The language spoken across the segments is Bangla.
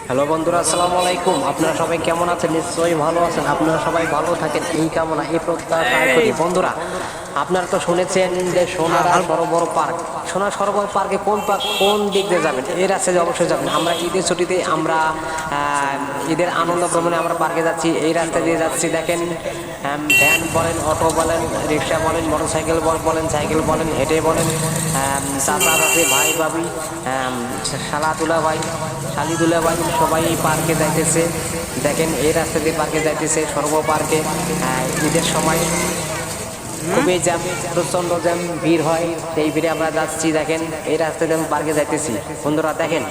হ্যালো বন্ধুরা, আসসালামু আলাইকুম। আপনারা সবাই কেমন আছেন? নিশ্চয়ই ভালো আছেন। আপনারা সবাই ভালো থাকেন এই কামনা, এই প্রত্যাশা করি। বন্ধুরা, আপনারা তো শুনেছেন যে সোনারা সরোবর পার্ক, সোনা সরোবর পার্কে কোন দিক দিয়ে যাবেন? এই রাস্তায় অবশ্যই যাবেন। আমরা ঈদের ছুটিতে আমরা ঈদের আনন্দ ভ্রমণে আমরা পার্কে যাচ্ছি, এই রাস্তা দিয়ে যাচ্ছি। দেখেন, ভ্যান বলেন, অটো বলেন, রিক্সা বলেন, মোটরসাইকেল বলেন, সাইকেল বলেন, হেঁটে বলেন, চাচা চাচি, ভাই ভাবি, শালা তুলা ভাই, শালি তুলা ভাই, সবাই এই পার্কে যাইতেছে। দেখেন, এই রাস্তা দিয়ে পার্কে যাইতেছে, সরোবর পার্কে। ঈদের সময় খুবই জ্যাম, প্রচণ্ড জ্যাম, ভিড় হয়। সেই ভিড়ে আমরা যাচ্ছি। দেখেন, এই রাস্তা দিয়ে আমি পার্কে যাইতেছি। বন্ধুরা দেখেন,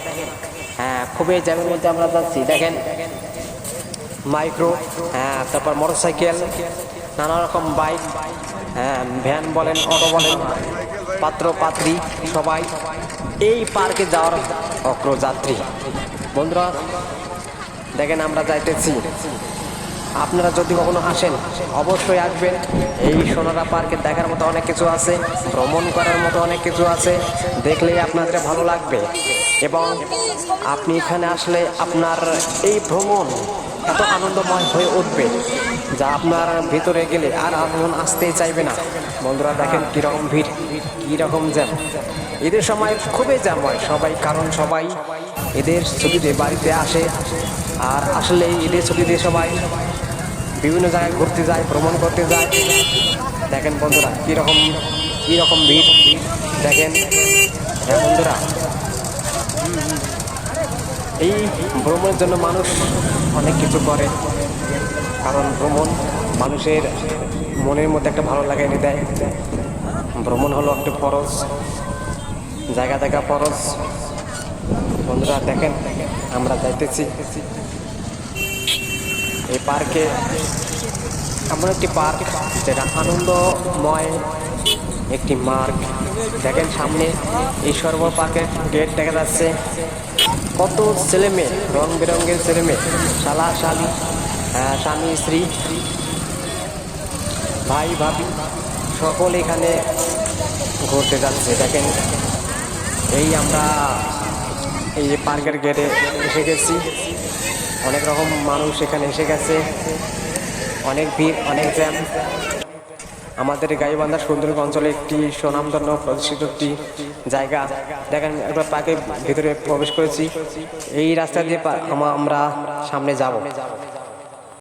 খুবই জ্যামের মধ্যে আমরা যাচ্ছি। দেখেন, মাইক্রো, তারপর মোটরসাইকেল, নানা রকম বাইক, ভ্যান বলেন, অটো বলেন, পাত্র পাত্রী সবাই এই পার্কে যাওয়ার অগ্রযাত্রী। বন্ধুরা দেখেন, আমরা যাইতেছি। আপনারা যদি কখনো আসেন অবশ্যই আসবেন। এই সোনারা পার্কে দেখার মতো অনেক কিছু আছে, ভ্রমণ করার মতো অনেক কিছু আছে। দেখলেই আপনাদের ভালো লাগবে এবং আপনি এখানে আসলে আপনার এই ভ্রমণ এত আনন্দময় হয়ে উঠবে যা আপনার ভিতরে গেলে আর মন আসতেই চাইবে না। বন্ধুরা দেখেন কীরকম ভিড়, কীরকম জ্যাম। ঈদের সময় খুবই জ্যাম হয় সবাই, কারণ সবাই ঈদের ছুটিতে বাড়িতে আসে। আর আসলে ঈদের ছুটিতে সবাই বিভিন্ন জায়গায় ঘুরতে যায়, ভ্রমণ করতে যায়। দেখেন বন্ধুরা কীরকম ভিড় দেখেন। বন্ধুরা, এই ভ্রমণের জন্য মানুষ অনেক কিছু করে, কারণ ভ্রমণ মানুষের মনের মধ্যে একটা ভালো লাগা এনে দেয়। ভ্রমণ হলো একটা ফরজ, জায়গা দেখা ফরজ। বন্ধুরা দেখেন, আমরা যাইতেছি এই পার্কে। এমন একটি পার্ক যেটা আনন্দময় একটি মার্গ। দেখেন সামনে এই সরোবর পার্কের গেট দেখা যাচ্ছে। কত ছেলে মেয়ে, রং বেরঙের ছেলে মেয়ে, শালা শালি, স্বামী স্ত্রী, ভাই ভাবি সকল এখানে ঘুরতে যাচ্ছে। দেখেন, এই আমরা এই পার্কের গেটে এসে গেছি। অনেক রকম মানুষ এখানে এসে গেছে, অনেক ভিড়, অনেক জ্যাম। আমাদের গাইবান্ধা সুন্দরবন অঞ্চলে একটি সুনামধন্য প্রতিষ্ঠিত একটি জায়গা। দেখেন, একবার পার্কের ভিতরে প্রবেশ করেছি। এই রাস্তা দিয়ে আমরা সামনে যাব।